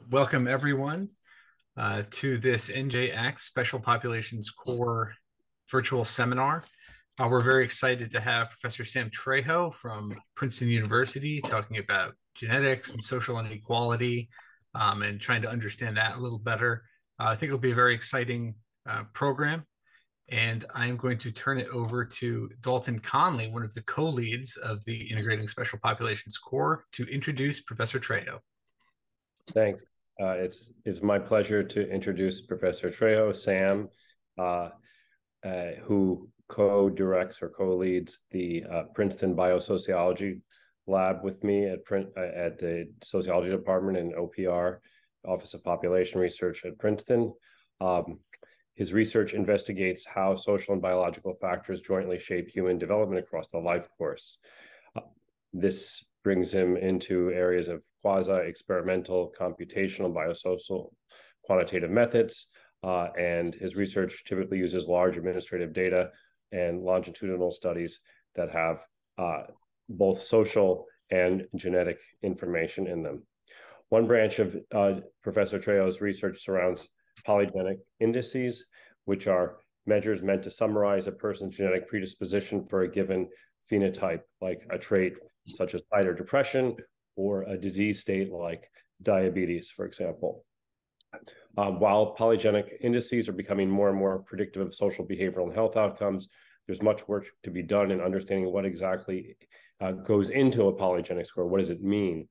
Welcome everyone to this NJX Special Populations Core virtual seminar. We're very excited to have Professor Sam Trejo from Princeton University talking about genetics and social inequality and trying to understand that a little better. I think it'll be a very exciting program. And I'm going to turn it over to Dalton Conley, one of the co-leads of the Integrating Special Populations Core, to introduce Professor Trejo. Thanks. It's my pleasure to introduce Professor Trejo, Sam, who co-directs or co-leads the Princeton Biosociology Lab with me at the Sociology Department in OPR, Office of Population Research at Princeton. His research investigates how social and biological factors jointly shape human development across the life course. This brings him into areas of quasi-experimental, computational, biosocial, quantitative methods, and his research typically uses large administrative data and longitudinal studies that have both social and genetic information in them. One branch of Professor Trejo's research surrounds polygenic indices, which are measures meant to summarize a person's genetic predisposition for a given phenotype, like a trait such as pride or depression, or a disease state like diabetes, for example. While polygenic indices are becoming more and more predictive of social behavioral and health outcomes, there's much work to be done in understanding what exactly goes into a polygenic score. What does it mean?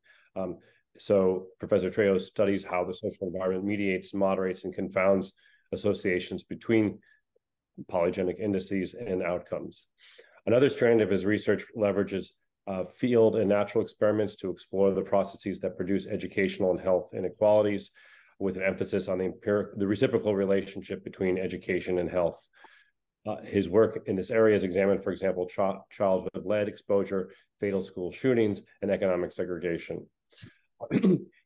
So Professor Trejo studies how the social environment mediates, moderates, and confounds associations between polygenic indices and outcomes. Another strand of his research leverages field and natural experiments to explore the processes that produce educational and health inequalities, with an emphasis on the reciprocal relationship between education and health. His work in this area has examined, for example, childhood-led exposure, fatal school shootings, and economic segregation.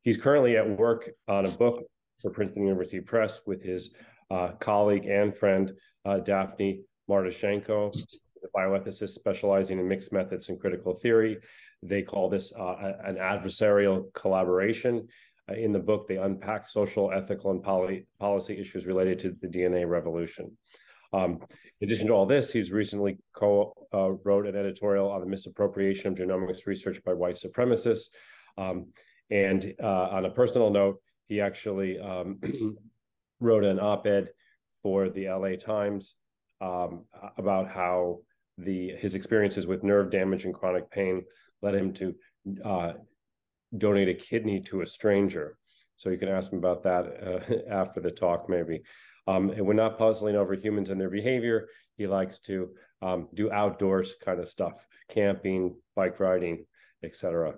He's currently at work on a book for Princeton University Press with his colleague and friend, Daphne Martyshenko, a bioethicist specializing in mixed methods and critical theory. They call this an adversarial collaboration. In the book, they unpack social, ethical, and policy issues related to the DNA revolution. In addition to all this, he's recently wrote an editorial on the misappropriation of genomics research by white supremacists. And on a personal note, he actually wrote an op-ed for the LA Times about how his experiences with nerve damage and chronic pain led him to donate a kidney to a stranger. So you can ask him about that after the talk, maybe. And we're not puzzling over humans and their behavior. He likes to do outdoors kind of stuff, camping, bike riding, etc.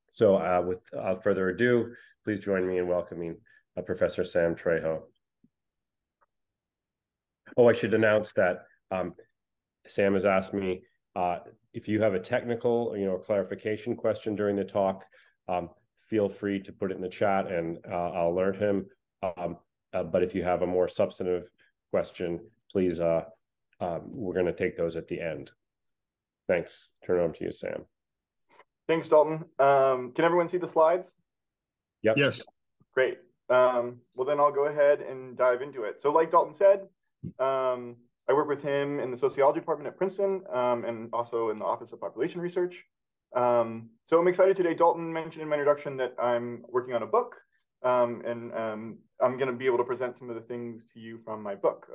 So without further ado, please join me in welcoming Professor Sam Trejo. Oh, I should announce that Sam has asked me if you have a technical, clarification question during the talk, feel free to put it in the chat and I'll alert him. But if you have a more substantive question, please, we're going to take those at the end. Thanks. Turn it over to you, Sam. Thanks, Dalton. Can everyone see the slides? Yep. Yes. Great. Well, then I'll go ahead and dive into it. So like Dalton said, I work with him in the sociology department at Princeton and also in the Office of Population Research. So I'm excited today. Dalton mentioned in my introduction that I'm working on a book and I'm going to be able to present some of the things to you from my book,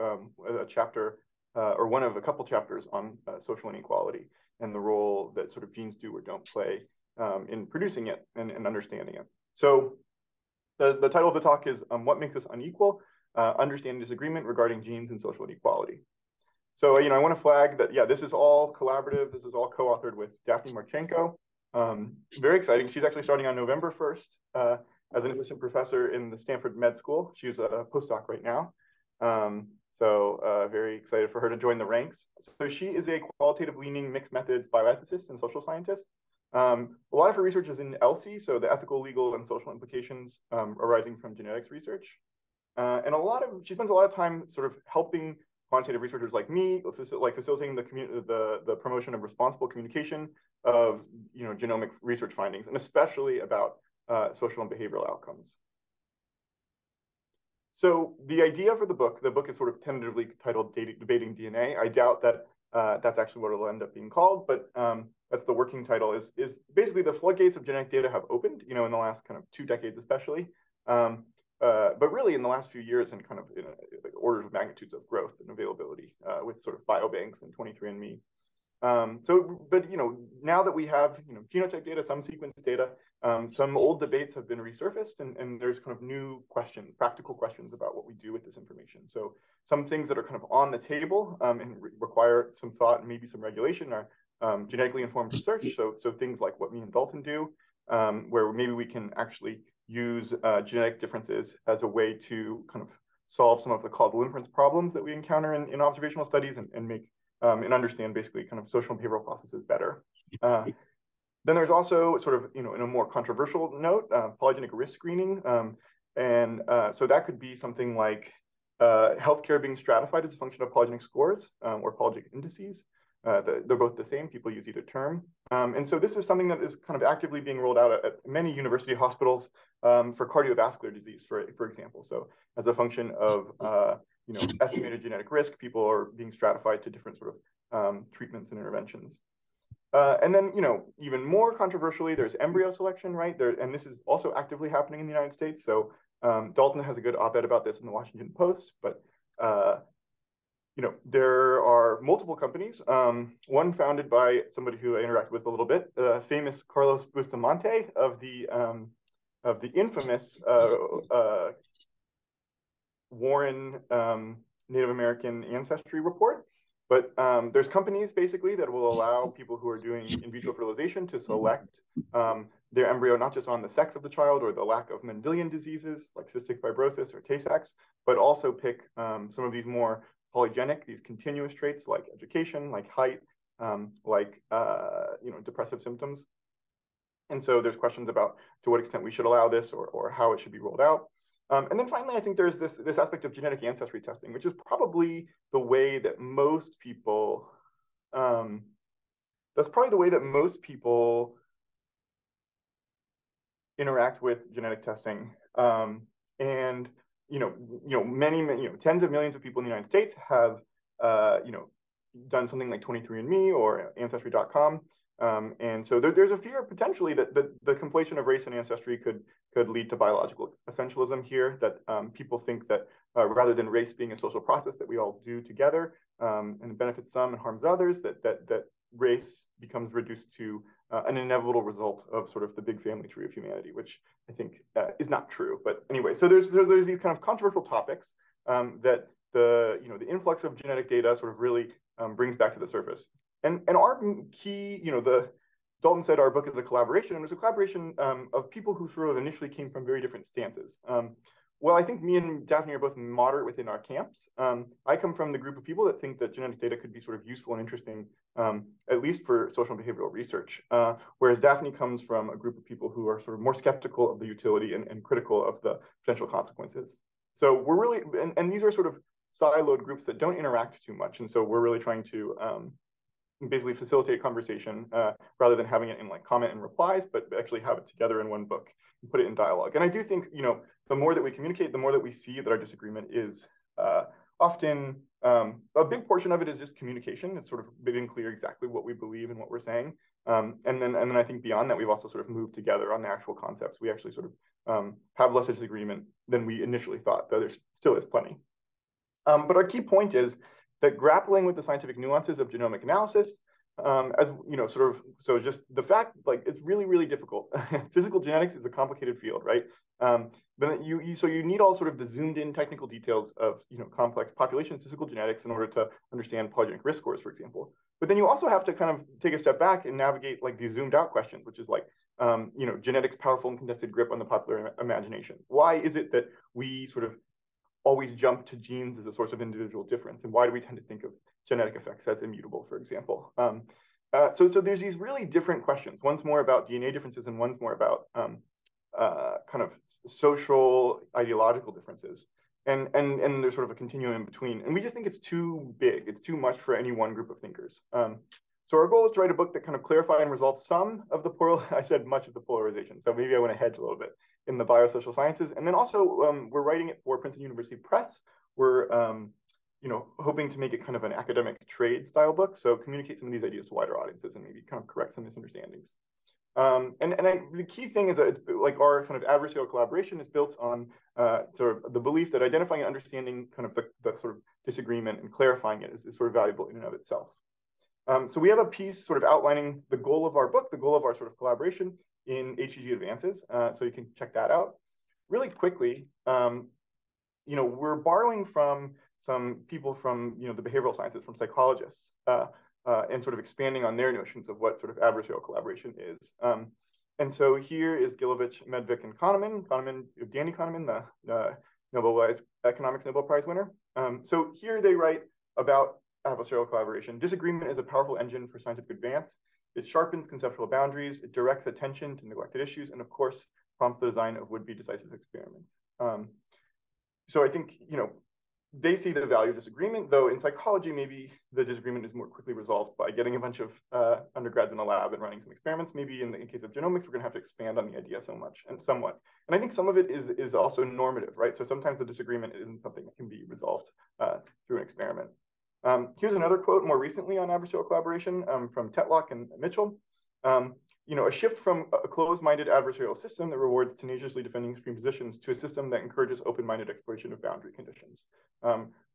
a chapter or one of a couple chapters on social inequality and the role that sort of genes do or don't play in producing it and understanding it. So the title of the talk is What Makes Us Unequal? Understanding Disagreement Regarding Genes and Social Inequality. So, I want to flag that, yeah, this is all collaborative. This is all co-authored with Daphne Martyshenko. Very exciting. She's actually starting on November 1st as an assistant professor in the Stanford Med School. She's a postdoc right now. So very excited for her to join the ranks. So she is a qualitative leaning mixed methods bioethicist and social scientist. A lot of her research is in ELSI, so the ethical, legal, and social implications arising from genetics research. And she spends a lot of time sort of helping quantitative researchers like me, like facilitating the promotion of responsible communication of genomic research findings, and especially about social and behavioral outcomes. So the idea for the book is sort of tentatively titled Debating DNA. I doubt that that's actually what it'll end up being called, but that's the working title, is basically the floodgates of genetic data have opened, in the last kind of 2 decades especially. But really in the last few years, in kind of like orders of magnitudes of growth and availability with sort of biobanks and 23andMe. But now that we have genotype data, some sequence data, some old debates have been resurfaced, and there's kind of new questions, practical questions about what we do with this information. So some things that are kind of on the table and require some thought and maybe some regulation are genetically informed research. So things like what me and Dalton do, where maybe we can actually use genetic differences as a way to kind of solve some of the causal inference problems that we encounter in observational studies and make and understand basically kind of social and behavioral processes better. Then there's also sort of, in a more controversial note, polygenic risk screening. So that could be something like healthcare being stratified as a function of polygenic scores or polygenic indices. They're both the same. People use either term. And so this is something that is kind of actively being rolled out at many university hospitals for cardiovascular disease, for example. So as a function of estimated genetic risk, people are being stratified to different sort of treatments and interventions. And then, even more controversially, there's embryo selection, right? And this is also actively happening in the United States. So Dalton has a good op-ed about this in the Washington Post, but there are multiple companies, one founded by somebody who I interacted with a little bit, famous Carlos Bustamante of the infamous Warren Native American Ancestry Report. But there's companies basically that will allow people who are doing in vitro fertilization to select their embryo not just on the sex of the child or the lack of Mendelian diseases like cystic fibrosis or Tay-Sachs, but also pick some of these more polygenic, these continuous traits like education, like height, like depressive symptoms. And so there's questions about to what extent we should allow this or how it should be rolled out. And then finally, I think there's this aspect of genetic ancestry testing, which is probably the way that most people, interact with genetic testing. And many tens of millions of people in the United States have done something like 23andMe or Ancestry.com. And so there's a fear potentially that the conflation of race and ancestry could lead to biological essentialism here, that people think that rather than race being a social process that we all do together and benefits some and harms others, that race becomes reduced to an inevitable result of sort of the big family tree of humanity, which I think is not true. But anyway, so there's these kind of controversial topics that the influx of genetic data sort of really brings back to the surface. And our key, Dalton said our book is a collaboration, and it was a collaboration of people who sort of initially came from very different stances. Well, I think me and Daphne are both moderate within our camps. I come from the group of people that think that genetic data could be sort of useful and interesting, at least for social and behavioral research. Whereas Daphne comes from a group of people who are sort of more skeptical of the utility and critical of the potential consequences. So we're really, and these are sort of siloed groups that don't interact too much. And so we're really trying to basically facilitate conversation rather than having it in like comment and replies, but actually have it together in one book and put it in dialogue. And I do think, the more that we communicate, the more that we see that our disagreement is often a big portion of it is just communication. It's sort of being clear exactly what we believe and what we're saying. And then I think beyond that, we've also sort of moved together on the actual concepts. We actually sort of have less disagreement than we initially thought, though there still is plenty. But our key point is that grappling with the scientific nuances of genomic analysis, so just the fact, like, it's really, really difficult. Physical genetics is a complicated field, right? But you need all sort of the zoomed in technical details of, complex population statistical genetics in order to understand polygenic risk scores, for example. But then you also have to kind of take a step back and navigate like these zoomed out questions, which is like, genetics powerful and contested grip on the popular imagination. Why is it that we sort of always jump to genes as a source of individual difference? And why do we tend to think of genetic effects as immutable, for example? So there's these really different questions. One's more about DNA differences and one's more about kind of social ideological differences. And there's sort of a continuum in between. And we just think it's too big. It's too much for any one group of thinkers. So our goal is to write a book that kind of clarify and resolve some of the I said much of the polarization. So maybe I want to hedge a little bit in the biosocial sciences. And then also we're writing it for Princeton University Press. We're hoping to make it kind of an academic trade style book. So communicate some of these ideas to wider audiences and maybe kind of correct some misunderstandings. The key thing is that it's like our kind of adversarial collaboration is built on sort of the belief that identifying and understanding kind of the sort of disagreement and clarifying it is sort of valuable in and of itself. So we have a piece sort of outlining the goal of our book, the goal of our sort of collaboration in HEG Advances. So you can check that out. Really quickly, we're borrowing from some people from the behavioral sciences, from psychologists, and sort of expanding on their notions of what sort of adversarial collaboration is. And so here is Gilovich, Medvik, and Kahneman, Danny Kahneman, the Economics Nobel Prize winner. So here they write about adversarial collaboration. Disagreement is a powerful engine for scientific advance. It sharpens conceptual boundaries, it directs attention to neglected issues, and of course, prompts the design of would-be decisive experiments. So I think, they see the value of disagreement, though in psychology, maybe the disagreement is more quickly resolved by getting a bunch of undergrads in a lab and running some experiments. Maybe in case of genomics, we're gonna have to expand on the idea somewhat. And I think some of it is also normative, right? So sometimes the disagreement isn't something that can be resolved through an experiment. Here's another quote more recently on adversarial collaboration from Tetlock and Mitchell. A shift from a closed-minded adversarial system that rewards tenaciously defending extreme positions to a system that encourages open-minded exploration of boundary conditions.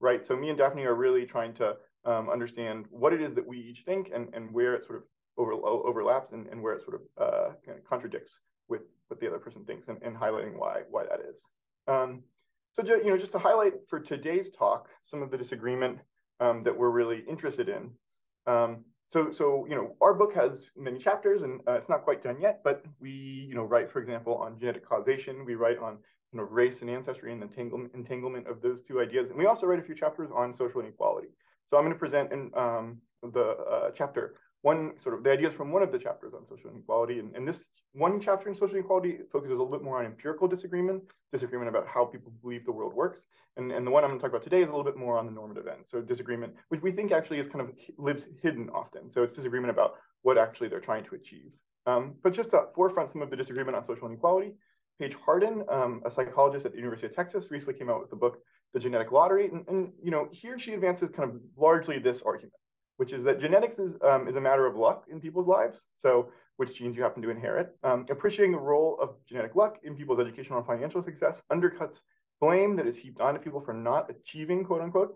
Right, so me and Daphne are really trying to understand what it is that we each think and where it sort of overlaps and where it sort of kind of contradicts with what the other person thinks and highlighting why that is. So just to highlight for today's talk some of the disagreement that we're really interested in. So our book has many chapters, and it's not quite done yet. But we write, for example, on genetic causation. We write on race and ancestry and the entanglement of those two ideas, and we also write a few chapters on social inequality. So I'm going to present in the chapter the ideas from one of the chapters on social inequality, and this one chapter in social inequality focuses a little bit more on empirical disagreement about how people believe the world works, and the one I'm going to talk about today is a little bit more on the normative end. So disagreement, which we think actually is kind of lives hidden often. So it's disagreement about what actually they're trying to achieve. But just to forefront some of the disagreement on social inequality, Paige Harden, a psychologist at the University of Texas, recently came out with the book The Genetic Lottery, and here she advances kind of largely this argument, which is that genetics is a matter of luck in people's lives. So which genes you happen to inherit. Appreciating the role of genetic luck in people's educational and financial success undercuts blame that is heaped onto people for not achieving, quote unquote,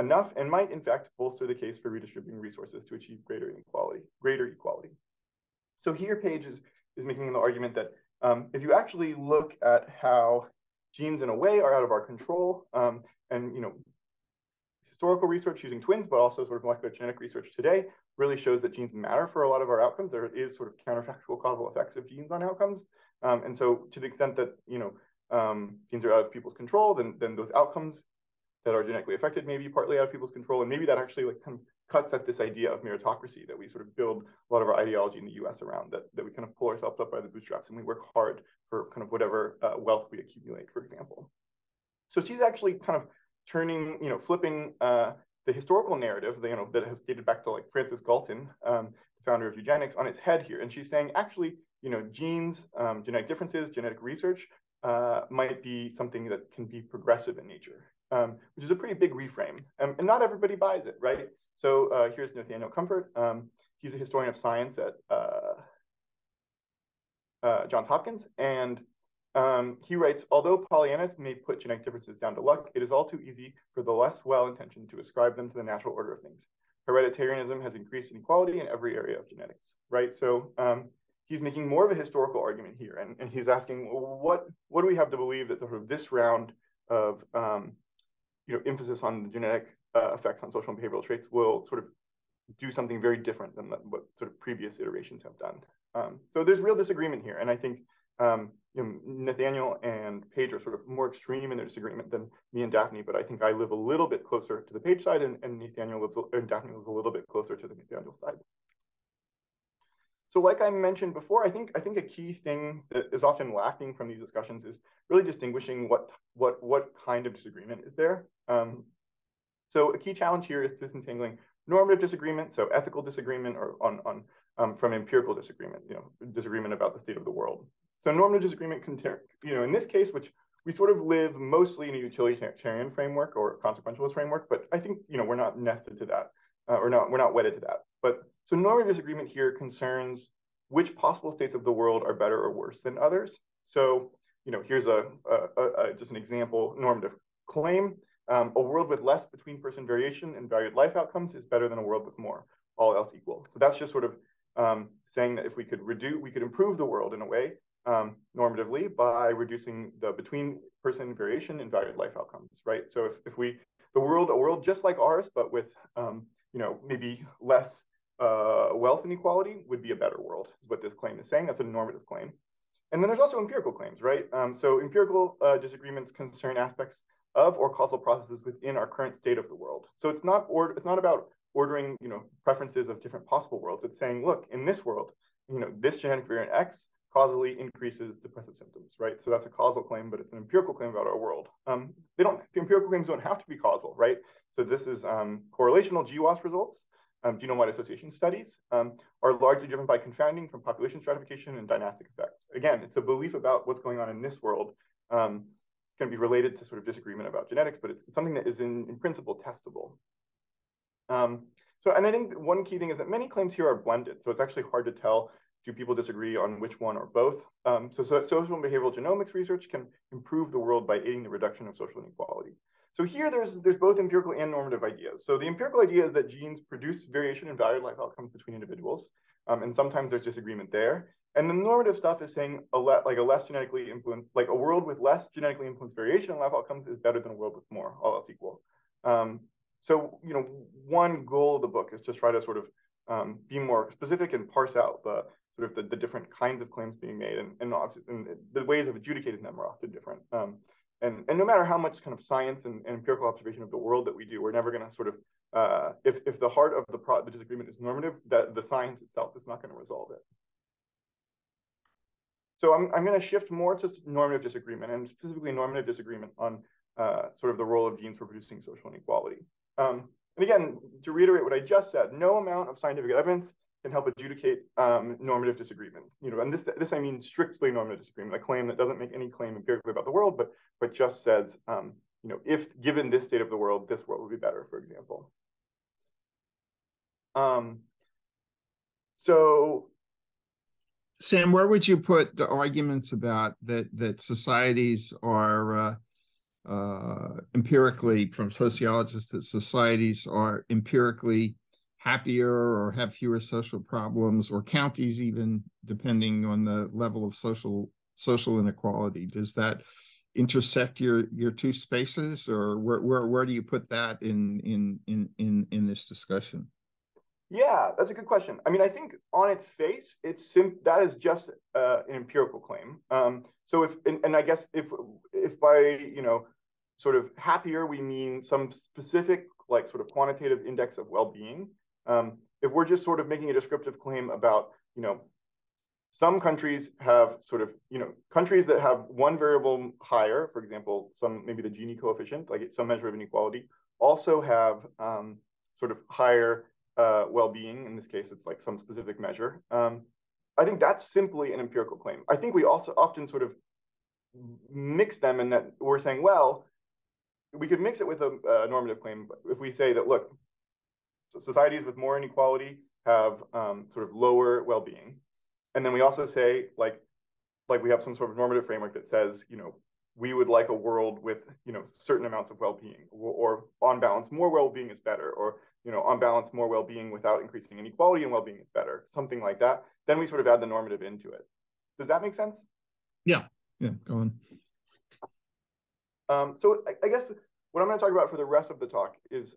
enough, and might in fact bolster the case for redistributing resources to achieve greater equality. So here Paige is making the argument that if you actually look at how genes in a way are out of our control, and historical research using twins, but also sort of molecular genetic research today really shows that genes matter for a lot of our outcomes. There is sort of counterfactual causal effects of genes on outcomes. And so to the extent that, genes are out of people's control, then those outcomes that are genetically affected may be partly out of people's control. And maybe that actually kind of cuts at this idea of meritocracy that we sort of build a lot of our ideology in the US around, that we kind of pull ourselves up by the bootstraps and we work hard for kind of whatever wealth we accumulate, for example. So she's actually kind of turning, flipping the historical narrative, that has dated back to like Francis Galton, the founder of eugenics, on its head here. And she's saying, actually, genes, genetic differences, genetic research might be something that can be progressive in nature, which is a pretty big reframe. And not everybody buys it, right? So here's Nathaniel Comfort. He's a historian of science at Johns Hopkins, and he writes, although Pollyannas may put genetic differences down to luck, it is all too easy for the less well-intentioned to ascribe them to the natural order of things. Hereditarianism has increased inequality in every area of genetics, right? So he's making more of a historical argument here, and he's asking, well, what do we have to believe that sort of this round of emphasis on the genetic effects on social and behavioral traits will sort of do something very different than what sort of previous iterations have done. So there's real disagreement here, and I think Nathaniel and Paige are sort of more extreme in their disagreement than me and Daphne, but I think I live a little bit closer to the Paige side, and Daphne lives a little bit closer to the Nathaniel side. So like I mentioned before, I think a key thing that is often lacking from these discussions is really distinguishing what kind of disagreement is there. So a key challenge here is disentangling normative disagreement, so ethical disagreement, or from empirical disagreement, disagreement about the state of the world. So normative disagreement can, in this case, which we sort of live mostly in a utilitarian framework or consequentialist framework, but I think we're not nested to that, we're not wedded to that. But so normative disagreement here concerns which possible states of the world are better or worse than others. So here's just an example normative claim. A world with less between-person variation and valued life outcomes is better than a world with more, all else equal. So that's just sort of saying that if we could improve the world in a way normatively by reducing the between-person variation and valued life outcomes, right? So if a world just like ours, but with maybe less wealth inequality would be a better world, is what this claim is saying. That's a normative claim. And then there's also empirical claims, right? So empirical disagreements concern aspects of or causal processes within our current state of the world. So it's not about ordering preferences of different possible worlds. It's saying, look, in this world, this genetic variant X causally increases depressive symptoms, right? So that's a causal claim, but it's an empirical claim about our world. Empirical claims don't have to be causal, right? So this is correlational GWAS results. Genome-wide association studies are largely driven by confounding from population stratification and dynastic effects. Again, it's a belief about what's going on in this world. It's going to be related to sort of disagreement about genetics, but it's something that is in principle testable. And I think one key thing is that many claims here are blended. So it's actually hard to tell, do people disagree on which one or both? So social and behavioral genomics research can improve the world by aiding the reduction of social inequality. So here there's both empirical and normative ideas. So the empirical idea is that genes produce variation in valued life outcomes between individuals. And sometimes there's disagreement there. And the normative stuff is saying a world with less genetically influenced variation in life outcomes is better than a world with more, all else equal. So one goal of the book is to try to sort of be more specific and parse out the different kinds of claims being made, and the ways of adjudicating them are often different. And no matter how much kind of science and empirical observation of the world that we do, we're never going to sort of, if the heart of the disagreement is normative, that the science itself is not going to resolve it. So I'm going to shift more to normative disagreement, and specifically normative disagreement on sort of the role of genes for producing social inequality. And again, to reiterate what I just said, no amount of scientific evidence can help adjudicate normative disagreement. And this I mean strictly normative disagreement, a claim that doesn't make any claim empirically about the world, but just says, if given this state of the world, this world would be better, for example. So, Sam, where would you put the arguments about that societies are empirically, from sociologists, that societies are empirically happier or have fewer social problems, or counties even, depending on the level of social inequality? Does that intersect your two spaces, or where do you put that in this discussion? Yeah, that's a good question. I mean, I think on its face, that is just an empirical claim. So I guess if by sort of happier we mean some specific like sort of quantitative index of well-being, if we're just sort of making a descriptive claim about some countries have sort of countries that have one variable higher, for example, maybe the Gini coefficient, like some measure of inequality, also have sort of higher well-being. In this case, it's like some specific measure. I think that's simply an empirical claim. I think we also often sort of mix them in that we're saying, well, we could mix it with a normative claim if we say that, look, societies with more inequality have sort of lower well-being. And then we also say, like we have some sort of normative framework that says, we would like a world with, certain amounts of well-being, or on balance, more well-being is better, or, on balance, more well-being without increasing inequality and well-being is better, something like that. Then we sort of add the normative into it. Does that make sense? Yeah, go on. So I guess what I'm going to talk about for the rest of the talk is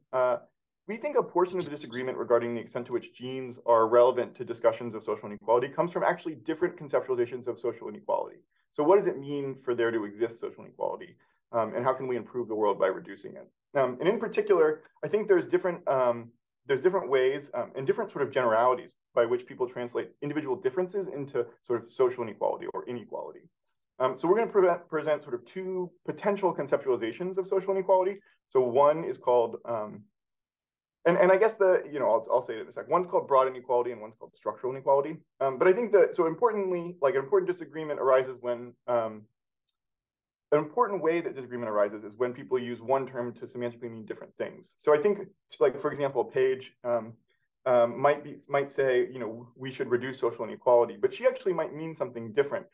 we think a portion of the disagreement regarding the extent to which genes are relevant to discussions of social inequality comes from actually different conceptualizations of social inequality. So what does it mean for there to exist social inequality? And how can we improve the world by reducing it? And in particular, I think there's different ways and different sort of generalities by which people translate individual differences into sort of social inequality or inequality. So we're going to present sort of two potential conceptualizations of social inequality. So one is called and I guess I'll say it in a sec. One's called broad inequality and one's called structural inequality. But I think that, so importantly, like an important disagreement arises when, an important way that disagreement arises is when people use one term to semantically mean different things. So I think, like, for example, Paige might say, we should reduce social inequality, but she actually might mean something different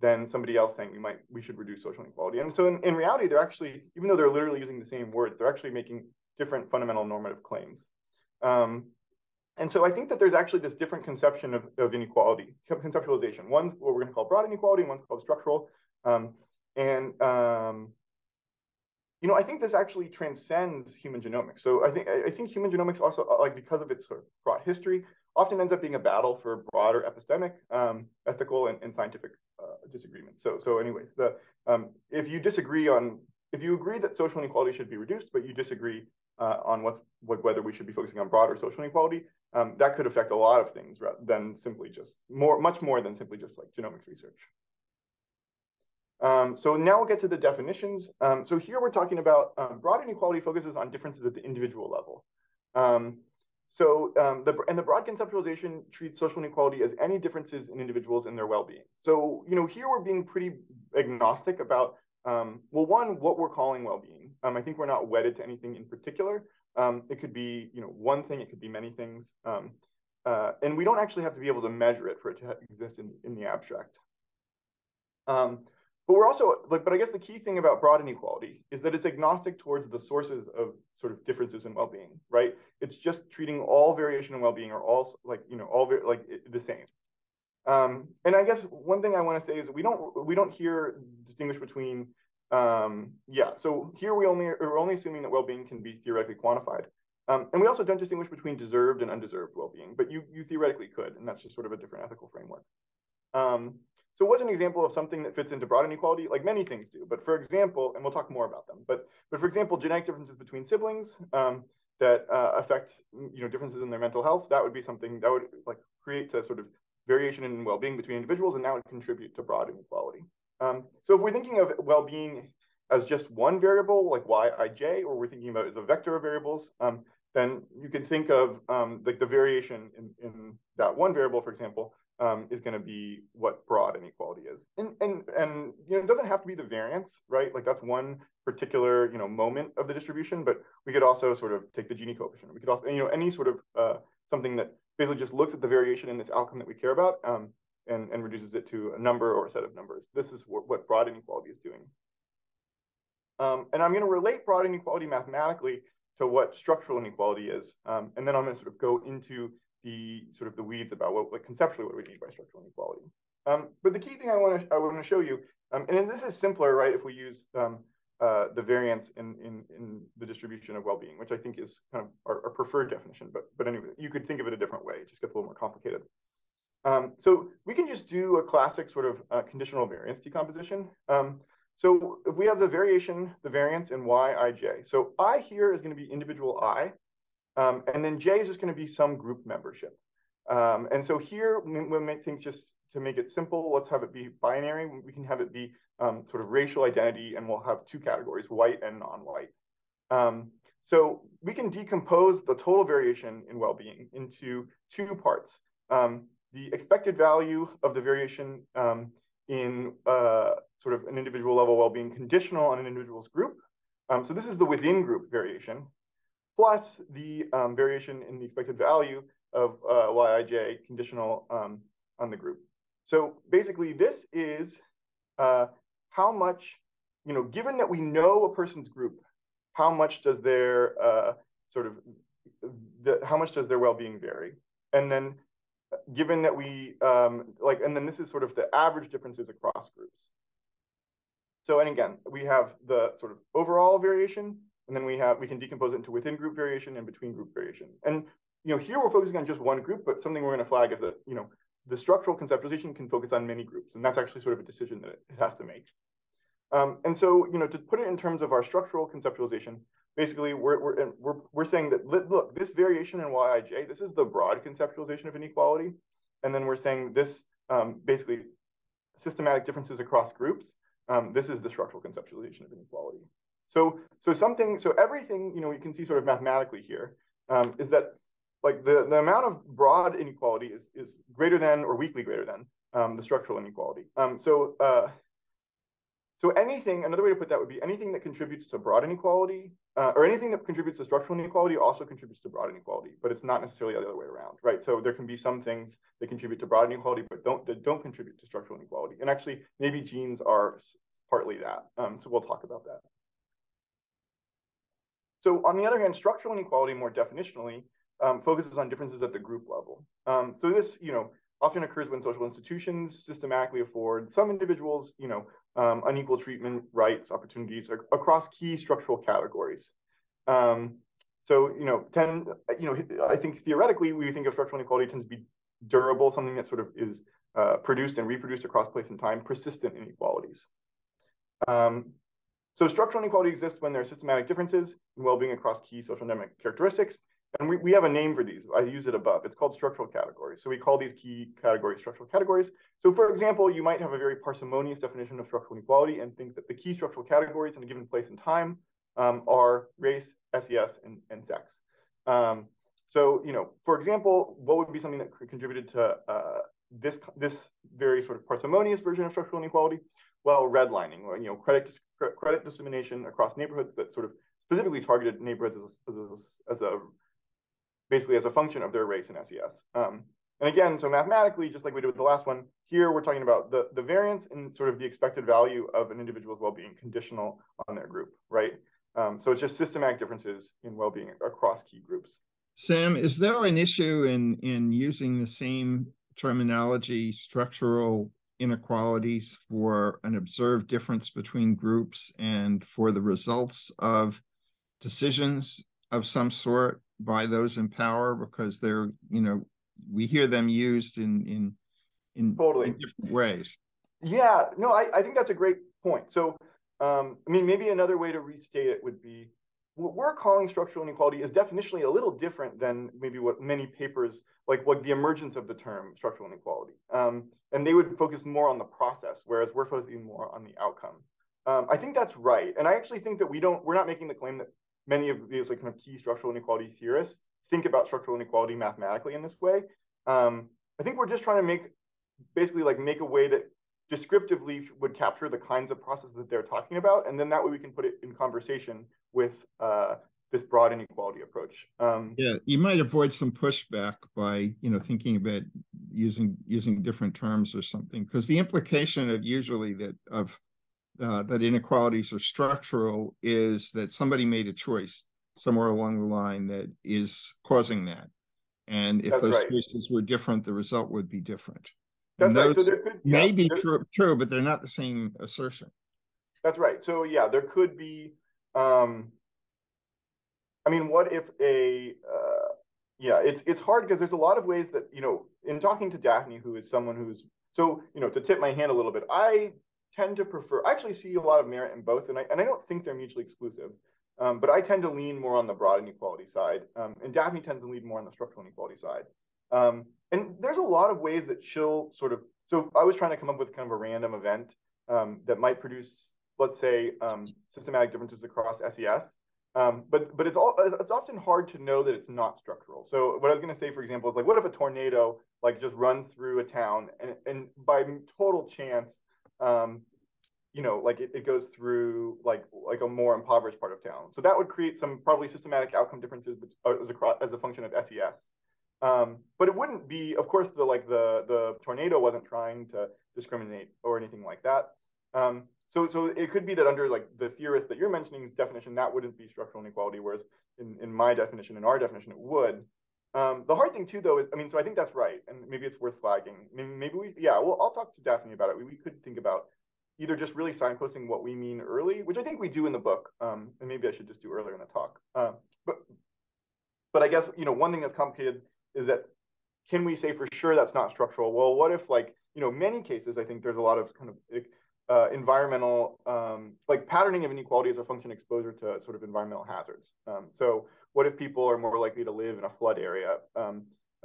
than somebody else saying we should reduce social inequality. And so in reality, they're actually, even though they're literally using the same words, they're actually making different fundamental normative claims. And so I think that there's actually this different conception of inequality, conceptualization. One's what we're going to call broad inequality, and one's called structural. I think this actually transcends human genomics. So I think human genomics also, like, because of its sort of broad history, often ends up being a battle for broader epistemic, ethical, and scientific disagreements. So anyways, if you agree that social inequality should be reduced, but you disagree on whether we should be focusing on broader social inequality, that could affect a lot of things rather than simply just much more than simply just like genomics research. So now we'll get to the definitions. So here we're talking about broad inequality focuses on differences at the individual level. The broad conceptualization treats social inequality as any differences in individuals and their well-being. So, here we're being pretty agnostic about, well, one, what we're calling well-being. I think we're not wedded to anything in particular. It could be, one thing, it could be many things. And we don't actually have to be able to measure it for it to exist in the abstract. But we're also, but I guess the key thing about broad inequality is that it's agnostic towards the sources of sort of differences in well-being, right? It's just treating all variation in well-being or all the same. And I guess one thing I want to say is we don't here distinguish between, so here we're only assuming that well-being can be theoretically quantified. And we also don't distinguish between deserved and undeserved well-being, but you theoretically could, and that's just sort of a different ethical framework. So what's an example of something that fits into broad inequality? Like many things do, but for example, and we'll talk more about them, but for example, genetic differences between siblings that affect differences in their mental health, that would be something that would like create a sort of variation in well-being between individuals, and that would contribute to broad inequality. So if we're thinking of well-being as just one variable, like Yij, or we're thinking about it as a vector of variables, then you can think of like the variation in that one variable, for example, is going to be what broad inequality is. And it doesn't have to be the variance, right? Like that's one particular moment of the distribution, but we could also sort of take the Gini coefficient. We could also any sort of something that basically just looks at the variation in this outcome that we care about and reduces it to a number or a set of numbers. This is what broad inequality is doing. And I'm going to relate broad inequality mathematically to what structural inequality is, and then I'm going to sort of go into the weeds about conceptually what we mean by structural inequality. But the key thing I want to show you, and this is simpler, right? If we use the variance in the distribution of well-being, which I think is kind of our preferred definition. But anyway, you could think of it a different way. It just gets a little more complicated. So we can just do a classic sort of conditional variance decomposition. So if we have the variance in Yij. So I here is going to be individual I. And then J is just going to be some group membership. And so here we might think, just to make it simple, let's have it be binary. We can have it be sort of racial identity, and we'll have two categories, white and non-white. So we can decompose the total variation in well-being into two parts. The expected value of the variation in sort of an individual level well-being conditional on an individual's group. So this is the within group variation, plus the variation in the expected value of Yij conditional on the group. So basically, this is how much, given that we know a person's group, how much does their how much does their well-being vary? And then given that we and then this is sort of the average differences across groups. So, and again, we have the sort of overall variation, and then we can decompose it into within group variation and between group variation. And here we're focusing on just one group, but something we're going to flag is that the structural conceptualization can focus on many groups, and that's actually sort of a decision that it has to make. And so to put it in terms of our structural conceptualization, basically we're saying that look, this variation in Yij, this is the broad conceptualization of inequality, and then we're saying this basically systematic differences across groups. This is the structural conceptualization of inequality. So everything, you can see sort of mathematically here. is that like the amount of broad inequality is greater than or weakly greater than the structural inequality. So anything, another way to put that would be anything that contributes to broad inequality, or anything that contributes to structural inequality also contributes to broad inequality, but it's not necessarily the other way around, right? So there can be some things that contribute to broad inequality, but don't contribute to structural inequality. And actually, maybe genes are partly that. So we'll talk about that. So on the other hand, structural inequality more definitionally focuses on differences at the group level. So this, often occurs when social institutions systematically afford some individuals, unequal treatment, rights, opportunities across key structural categories. I think theoretically we think of structural inequality tends to be durable, something that sort of is produced and reproduced across place and time, persistent inequalities. So structural inequality exists when there are systematic differences in well-being across key social dynamic characteristics. And we have a name for these. I use it above. It's called structural categories. So we call these key categories structural categories. So for example, you might have a very parsimonious definition of structural inequality and think that the key structural categories in a given place and time are race, SES, and sex. For example, what would be something that contributed to this very sort of parsimonious version of structural inequality? Well, redlining, or credit discrimination across neighborhoods that sort of specifically targeted neighborhoods basically as a function of their race and SES. And again, so mathematically, just like we did with the last one, here we're talking about the variance in sort of the expected value of an individual's well-being conditional on their group, right? So it's just systematic differences in well-being across key groups. Sam, is there an issue in using the same terminology, structural inequalities, for an observed difference between groups and for the results of decisions of some sort by those in power? Because they're, we hear them used in totally different ways. Yeah, no, I think that's a great point. So, maybe another way to restate it would be what we're calling structural inequality is definitionally a little different than maybe what many papers, like what the emergence of the term structural inequality. And they would focus more on the process, whereas we're focusing more on the outcome. I think that's right. And I actually think that we're not making the claim that many of these kind of key structural inequality theorists think about structural inequality mathematically in this way. I think we're just trying to make a way that descriptively would capture the kinds of processes that they're talking about, and then that way we can put it in conversation with this broad inequality approach. Yeah, you might avoid some pushback by thinking about using different terms or something, because the implication of usually that inequalities are structural is that somebody made a choice somewhere along the line that is causing that, and if That's those right. choices were different, the result would be different. That's and right. those So there could may be true, but they're not the same assertion. That's right. So yeah, there could be. What if it's hard because there's a lot of ways that, in talking to Daphne, who is someone who's, so, to tip my hand a little bit, I tend to I actually see a lot of merit in both, and I don't think they're mutually exclusive, but I tend to lean more on the broad inequality side, and Daphne tends to lean more on the structural inequality side. And there's a lot of ways that she'll sort of, so I was trying to come up with kind of a random event that might produce, let's say, systematic differences across SES. But it's often hard to know that it's not structural. So what I was going to say, for example, is like, what if a tornado just runs through a town and by total chance, it goes through like a more impoverished part of town. So that would create some probably systematic outcome differences as a function of SES. But it wouldn't be, of course, the tornado wasn't trying to discriminate or anything like that. So it could be that under the theorist that you're mentioning's definition, that wouldn't be structural inequality, whereas in my definition, in our definition, it would. The hard thing too, though, is, so I think that's right, and maybe it's worth flagging. I'll talk to Daphne about it. We could think about either just really signposting what we mean early, which I think we do in the book, and maybe I should just do earlier in the talk. But I guess, one thing that's complicated is that, can we say for sure that's not structural? Well, what if many cases, I think there's a lot of kind of environmental, patterning of inequality as a function of exposure to sort of environmental hazards. So what if people are more likely to live in a flood area?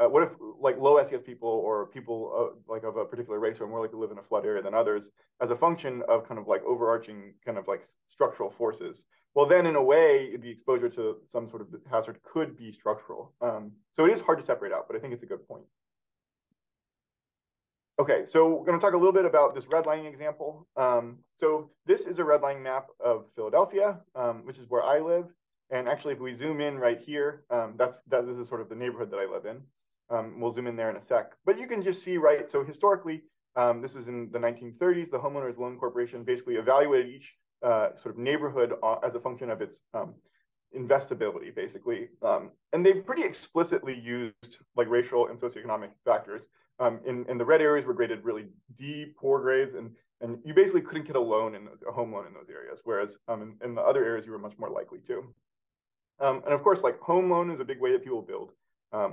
what if like low SES people or people like of a particular race are more likely to live in a flood area than others as a function of kind of like overarching kind of like structural forces? Well, then in a way, the exposure to some sort of hazard could be structural. So it is hard to separate out, but I think it's a good point. Okay, so we're going to talk a little bit about this redlining example. So this is a redlining map of Philadelphia, which is where I live. And actually, if we zoom in right here, this is sort of the neighborhood that I live in. We'll zoom in there in a sec. But you can just see, right, so historically, this was in the 1930s, the Homeowners Loan Corporation basically evaluated each sort of neighborhood as a function of its investability, basically. And they pretty explicitly used like racial and socioeconomic factors. In the red areas were graded really D, poor grades, and you basically couldn't get a loan a home loan in those areas, whereas in the other areas you were much more likely to. And of course, like home loan is a big way that people build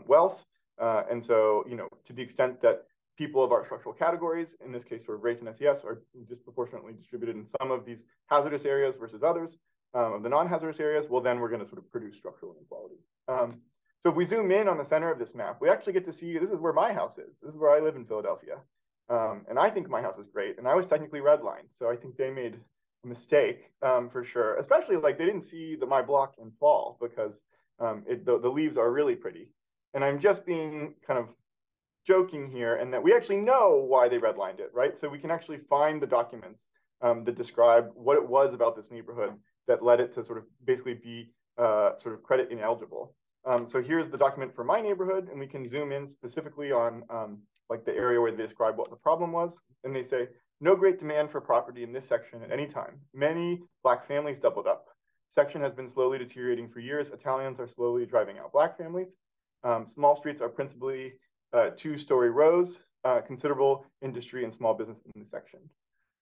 wealth. And so, you know, to the extent that people of our structural categories, in this case, sort of race and SES, are disproportionately distributed in some of these hazardous areas versus others of the non-hazardous areas, well, then we're going to sort of produce structural inequality. So if we zoom in on the center of this map, we actually get to see this is where my house is. This is where I live in Philadelphia. And I think my house is great. And I was technically redlined. So I think they made a mistake for sure, especially like they didn't see my block in fall because the leaves are really pretty. And I'm just being kind of joking here, and that we actually know why they redlined it, right? So we can actually find the documents that describe what it was about this neighborhood that led it to sort of basically be sort of credit ineligible. So here's the document for my neighborhood, and we can zoom in specifically on like the area where they describe what the problem was. And they say, no great demand for property in this section at any time. Many Black families doubled up. Section has been slowly deteriorating for years. Italians are slowly driving out Black families. Small streets are principally two-story rows, considerable industry and small business in the section.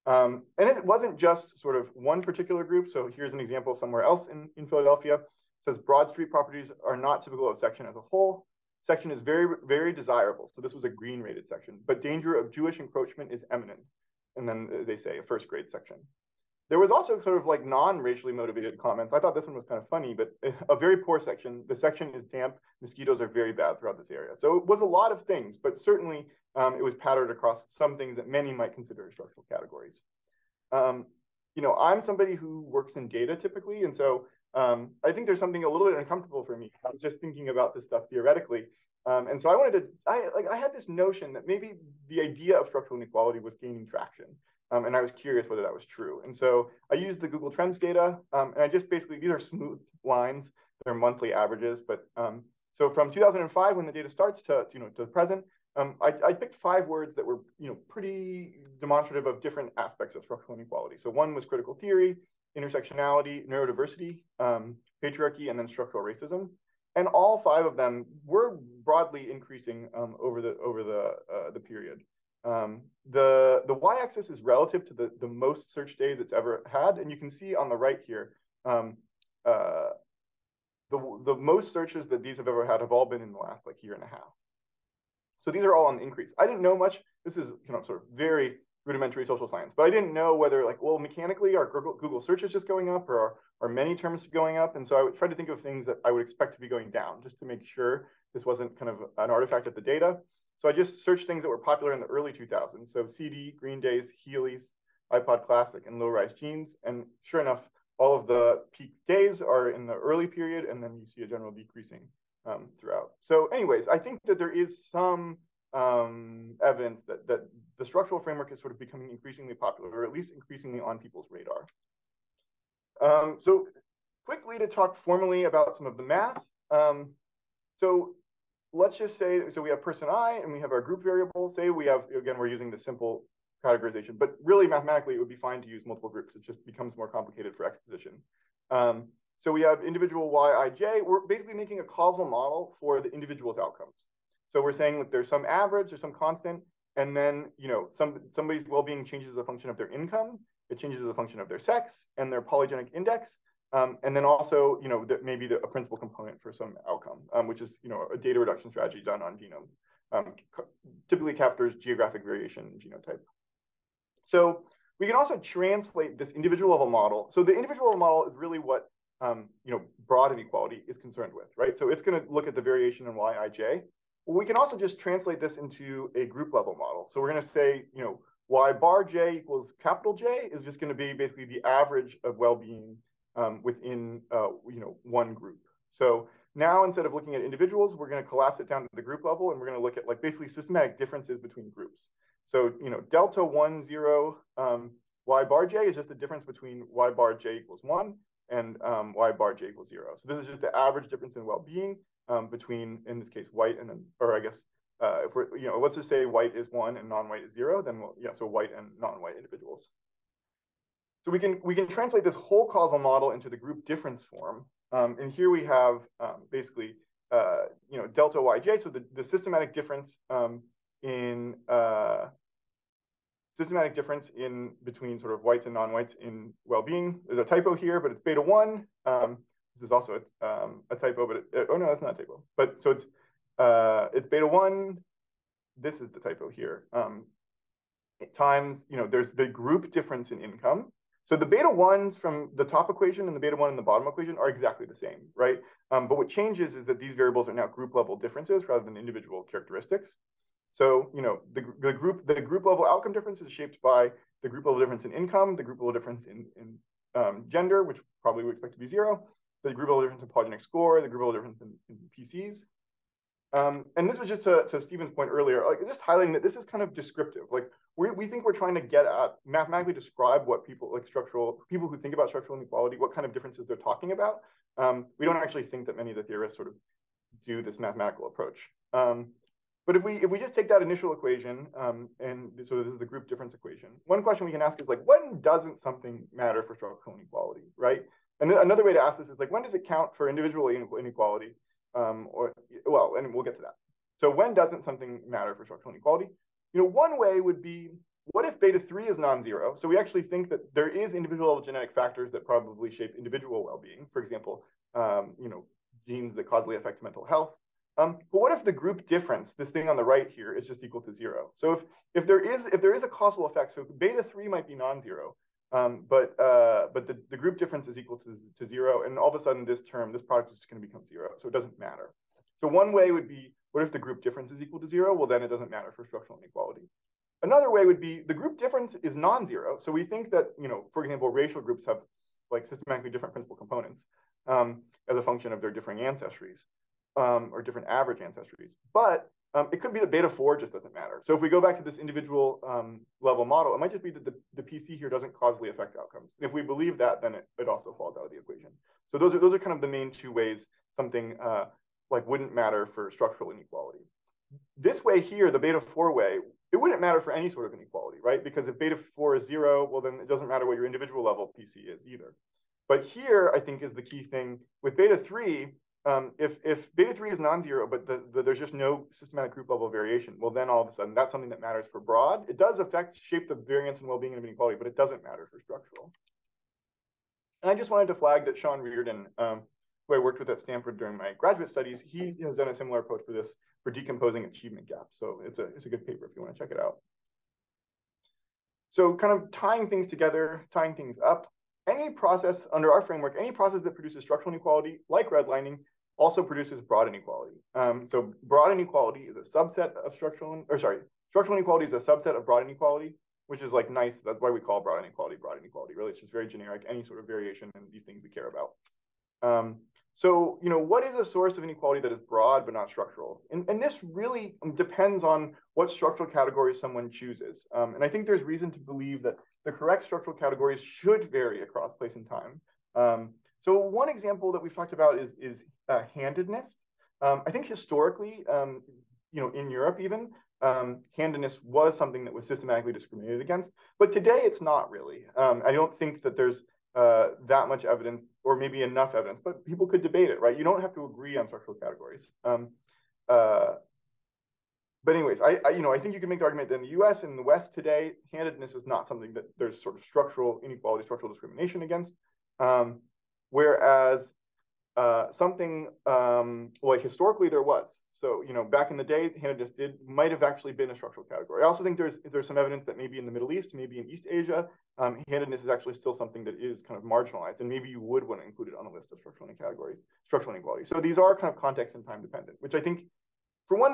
And it wasn't just sort of one particular group. So here's an example somewhere else in Philadelphia. It says Broad Street properties are not typical of section as a whole. Section is very, very desirable. So this was a green rated section, but danger of Jewish encroachment is imminent. And then they say a first grade section. There was also sort of like non-racially motivated comments. I thought this one was kind of funny, but a very poor section. The section is damp. Mosquitoes are very bad throughout this area. So it was a lot of things, but certainly it was patterned across some things that many might consider structural categories. You know, I'm somebody who works in data typically, and so I think there's something a little bit uncomfortable for me. I was just thinking about this stuff theoretically. And so I had this notion that maybe the idea of structural inequality was gaining traction. And I was curious whether that was true. And so I used the Google Trends data, and I just basically, these are smooth lines, they're monthly averages. But so from 2005, when the data starts to the present, I picked 5 words that were pretty demonstrative of different aspects of structural inequality. So one was critical theory, intersectionality, neurodiversity, patriarchy, and then structural racism. And all 5 of them were broadly increasing over the period. The y-axis is relative to the most search days it's ever had, and you can see on the right here, the most searches that these have ever had have all been in the last like year and a half. So these are all on the increase. I didn't know much. This is sort of very rudimentary social science, but I didn't know whether like, well, mechanically are Google searches just going up, or are many terms going up? And so I would try to think of things that I would expect to be going down, just to make sure this wasn't kind of an artifact of the data. So I just searched things that were popular in the early 2000s. So CD, Green Days, Heelys, iPod Classic, and low-rise jeans. And sure enough, all of the peak days are in the early period, and then you see a general decreasing throughout. So anyways, I think that there is some evidence that the structural framework is sort of becoming increasingly popular, or at least increasingly on people's radar. So quickly to talk formally about some of the math. So let's just say, so we have person I and we have our group variable. Say we have, again, we're using the simple categorization, but really mathematically it would be fine to use multiple groups. It just becomes more complicated for exposition. So we have individual Yij. We're basically making a causal model for the individual's outcomes. So we're saying that there's some average, there's some constant, and then somebody's well-being changes as a function of their income. It changes as a function of their sex and their polygenic index. And then also, maybe a principal component for some outcome, which is, a data reduction strategy done on genomes. Typically captures geographic variation in genotype. So we can also translate this individual level model. So the individual level model is really what, broad inequality is concerned with, right? So it's going to look at the variation in Yij. Well, we can also just translate this into a group level model. So we're going to say, y bar j equals capital J is just going to be basically the average of well-being within, one group. So now, instead of looking at individuals, we're going to collapse it down to the group level, and we're going to look at like basically systematic differences between groups. So, delta 1, 0, y bar j is just the difference between y bar j equals 1 and y bar j equals 0. So this is just the average difference in well-being between, in this case, white and then, or I guess, if we're, let's just say white is 1 and non-white is 0, then so white and non-white individuals. So we can translate this whole causal model into the group difference form. And here we have basically, delta yj, so the systematic difference in between sort of whites and non-whites in well-being. There's a typo here, but it's beta 1. This is also a typo, but oh no, that's not a typo. But so it's beta 1. This is the typo here. Times, there's the group difference in income. So the beta 1s from the top equation and the beta 1 in the bottom equation are exactly the same, right? But what changes is that these variables are now group level differences rather than individual characteristics. So, the group level outcome difference is shaped by the group level difference in income, the group level difference in gender, which probably we expect to be 0, the group level difference in polygenic score, the group level difference in PCs. And this was just to Stephen's point earlier, like just highlighting that this is kind of descriptive. Like we think we're trying to get at mathematically describe what people people who think about structural inequality, what kind of differences they're talking about. We don't actually think that many of the theorists sort of do this mathematical approach. But if we just take that initial equation, and so this is the group difference equation, one question we can ask is like, when doesn't something matter for structural inequality, right? And then another way to ask this is like, when does it count for individual inequality? And we'll get to that. So when doesn't something matter for structural inequality? One way would be, what if beta 3 is non-zero? So we actually think that there is individual level genetic factors that probably shape individual well-being. For example, genes that causally affect mental health. But what if the group difference, this thing on the right here, is just equal to 0? So if there is a causal effect, so beta 3 might be non-zero, but the group difference is equal to 0, and all of a sudden this product is just going to become 0, so it doesn't matter. So one way would be, what if the group difference is equal to 0? Well, then it doesn't matter for structural inequality. Another way would be the group difference is non-zero. So we think that, for example, racial groups have like systematically different principal components as a function of their differing ancestries or different average ancestries. But it could be that beta 4 just doesn't matter. So if we go back to this individual level model, it might just be that the PC here doesn't causally affect outcomes. And if we believe that, then it also falls out of the equation. So those are kind of the main two ways something like wouldn't matter for structural inequality. This way here, the beta 4 way, it wouldn't matter for any sort of inequality, right? Because if beta 4 is 0, well, then it doesn't matter what your individual level PC is either. But here, I think, is the key thing. With beta 3, if beta 3 is non-zero, but there's just no systematic group level variation, well, then all of a sudden, that's something that matters for broad. It does shape the variance and well-being of inequality, but it doesn't matter for structural. And I just wanted to flag that Sean Reardon, who I worked with at Stanford during my graduate studies, he has done a similar approach for this, for decomposing achievement gaps. So it's a good paper if you want to check it out. So kind of tying things together, tying things up, any process under our framework, any process that produces structural inequality, like redlining, also produces broad inequality. So broad inequality is a subset of structural inequality is a subset of broad inequality, which is like nice. That's why we call broad inequality. Really, it's just very generic, any sort of variation in these things we care about. So, what is a source of inequality that is broad but not structural? And this really depends on what structural categories someone chooses. And I think there's reason to believe that the correct structural categories should vary across place and time. So one example that we've talked about is handedness. I think historically, in Europe even, handedness was something that was systematically discriminated against. But today it's not really. I don't think that there's that much evidence, or maybe enough evidence, but people could debate it, right? You don't have to agree on structural categories. But anyways, I think you can make the argument that in the US and in the West today, handedness is not something that there's sort of structural inequality, structural discrimination against. Whereas something like historically there was. So, back in the day, handedness might have actually been a structural category. I also think there's some evidence that maybe in the Middle East, maybe in East Asia, handedness is actually still something that is kind of marginalized, and maybe you would want to include it on a list of structural inequality. So these are kind of context and time dependent, which I think for one,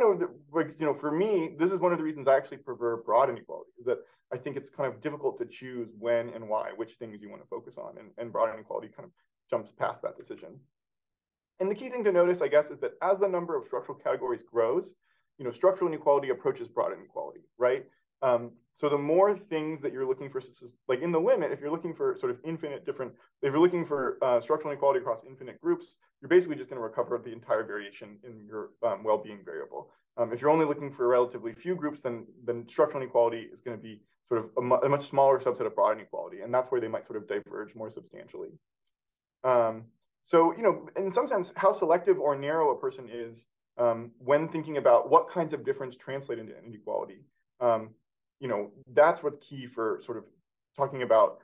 like, for me, this is one of the reasons I actually prefer broad inequality, is that I think it's kind of difficult to choose when and why, which things you want to focus on, and broad inequality kind of jumps past that decision. And the key thing to notice, I guess, is that as the number of structural categories grows, structural inequality approaches broad inequality, right? So the more things that you're looking for, like in the limit, if you're looking for sort of infinite different, if you're looking for structural inequality across infinite groups, you're basically just going to recover the entire variation in your well-being variable. If you're only looking for relatively few groups, then structural inequality is going to be sort of a much smaller subset of broad inequality, and that's where they might sort of diverge more substantially. So, in some sense, how selective or narrow a person is when thinking about what kinds of difference translate into inequality, that's what's key for sort of talking about,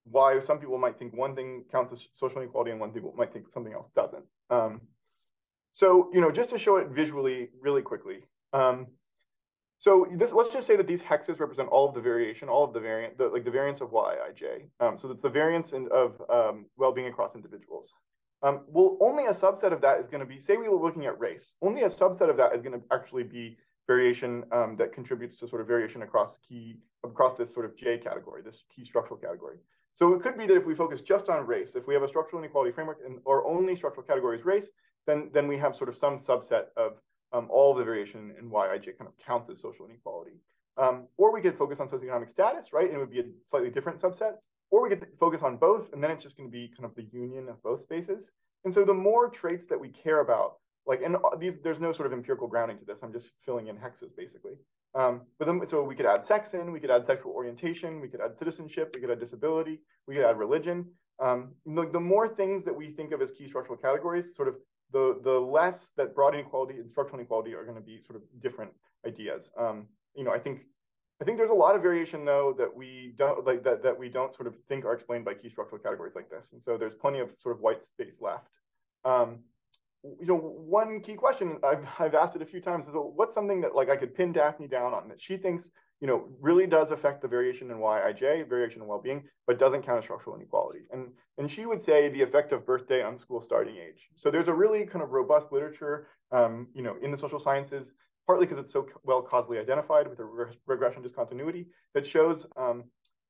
why some people might think one thing counts as social inequality and one people might think something else doesn't. So, just to show it visually really quickly. So let's just say that these hexes represent all of the variation, all of the variant, the variance of Yij. So that's the variance of well-being across individuals. Well, only a subset of that is going to be, say we were looking at race, only a subset of that is going to actually be variation that contributes to sort of variation across this sort of J category, this key structural category. So it could be that if we focus just on race, if we have a structural inequality framework or only structural category is race, then we have sort of some subset of all of the variation in Yij kind of counts as social inequality. Or we could focus on socioeconomic status, right? And it would be a slightly different subset. Or we could focus on both, and then it's just going to be kind of the union of both spaces. And so the more traits that we care about, like, and there's no sort of empirical grounding to this. I'm just filling in hexes, basically. So we could add sex in, we could add sexual orientation, we could add citizenship, we could add disability, we could add religion. The more things that we think of as key structural categories, sort of the less that broad inequality and structural inequality are going to be sort of different ideas. I think there's a lot of variation though that we don't that we don't sort of think are explained by key structural categories like this, and so there's plenty of sort of white space left. One key question I've asked it a few times is, what's something that like I could pin Daphne down on that she thinks really does affect the variation in Yij, variation in well-being, but doesn't count as structural inequality. And she would say the effect of birthday on school starting age. So there's a really kind of robust literature, in the social sciences, partly because it's so well causally identified with a regression discontinuity that shows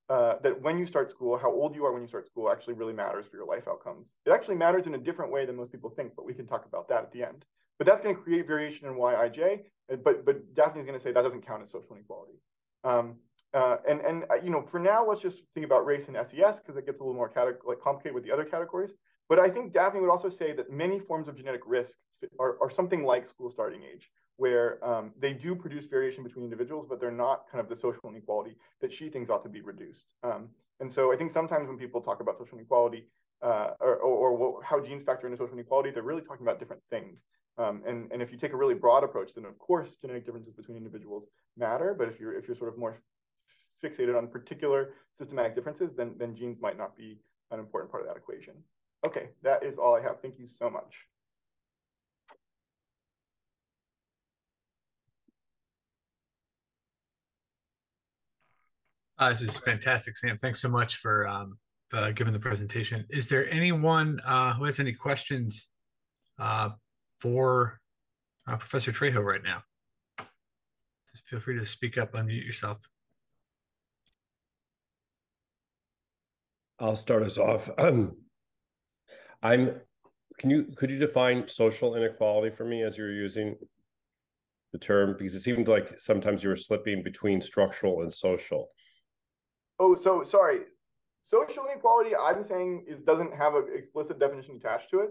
that when you start school, how old you are when you start school actually really matters for your life outcomes. It actually matters in a different way than most people think, but we can talk about that at the end. But that's going to create variation in Yij, but Daphne's going to say that doesn't count as social inequality. For now, let's just think about race and SES because it gets a little more complicated with the other categories. But I think Daphne would also say that many forms of genetic risk are something like school starting age, where they do produce variation between individuals, but they're not kind of the social inequality that she thinks ought to be reduced. And so I think sometimes when people talk about social inequality or how genes factor into social inequality, they're really talking about different things. And if you take a really broad approach, then of course genetic differences between individuals matter. But if you're sort of more fixated on particular systematic differences, then genes might not be an important part of that equation. Okay, that is all I have. Thank you so much. This is fantastic, Sam. Thanks so much for giving the presentation. Is there anyone who has any questions for Professor Trejo right now? Just feel free to speak up, unmute yourself. I'll start us off. Could you define social inequality for me as you're using the term? Because it seemed like sometimes you were slipping between structural and social. Oh, so sorry. Social inequality, I'm saying, doesn't have an explicit definition attached to it.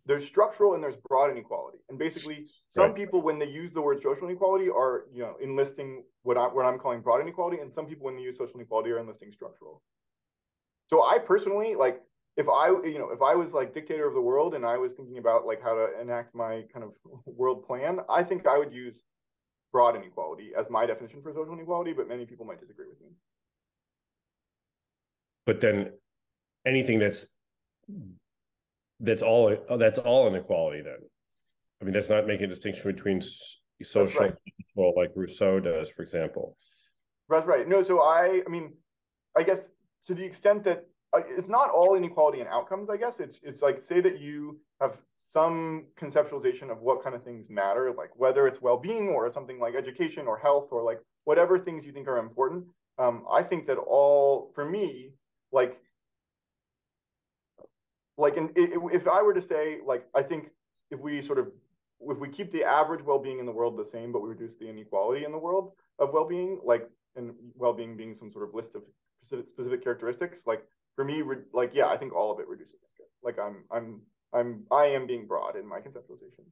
There's structural and there's broad inequality. And basically, some people, when they use the word social inequality, are enlisting what I'm calling broad inequality, and some people, when they use social inequality, are enlisting structural. So I personally, like, if I was like dictator of the world and I was thinking about like how to enact my kind of world plan, I think I would use broad inequality as my definition for social inequality, but many people might disagree with me. But then anything that's all inequality then. I mean, that's not making a distinction between social and equal like Rousseau does, for example. That's right. No, so I mean, I guess to the extent that it's not all inequality in outcomes, I guess. It's like, say that you have some conceptualization of what kind of things matter, like whether it's well-being or something like education or health or like whatever things you think are important. I think that all, for me, like if I were to say, like, I think if we keep the average well-being in the world the same, but we reduce the inequality in the world of well-being, like, and well-being being some sort of list of specific characteristics, like for me, like, yeah, I think all of it reduces risk. Like I am being broad in my conceptualization.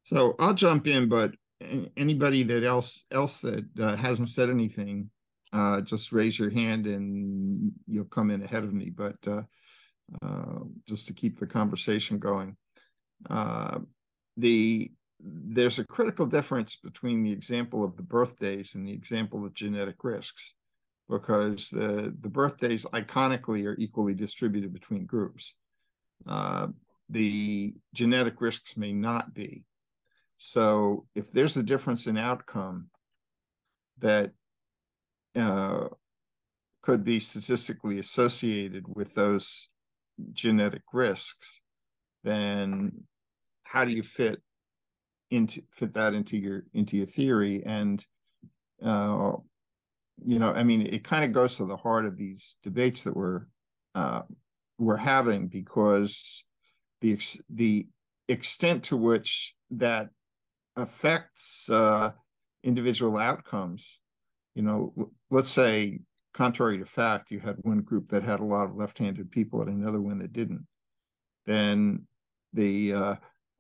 So I'll jump in, but anybody that else that hasn't said anything, just raise your hand and you'll come in ahead of me. But just to keep the conversation going, there's a critical difference between the example of the birthdays and the example of genetic risks, because the birthdays iconically are equally distributed between groups. The genetic risks may not be. So if there's a difference in outcome that could be statistically associated with those genetic risks, then how do you fit that into your theory? And I mean, it kind of goes to the heart of these debates that we're having, because the extent to which that affects individual outcomes, let's say, contrary to fact, you had one group that had a lot of left-handed people and another one that didn't. Then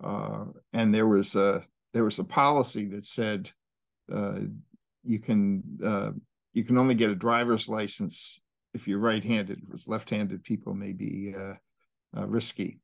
and there was a policy that said you can only get a driver's license if you're right-handed, because left-handed people may be risky.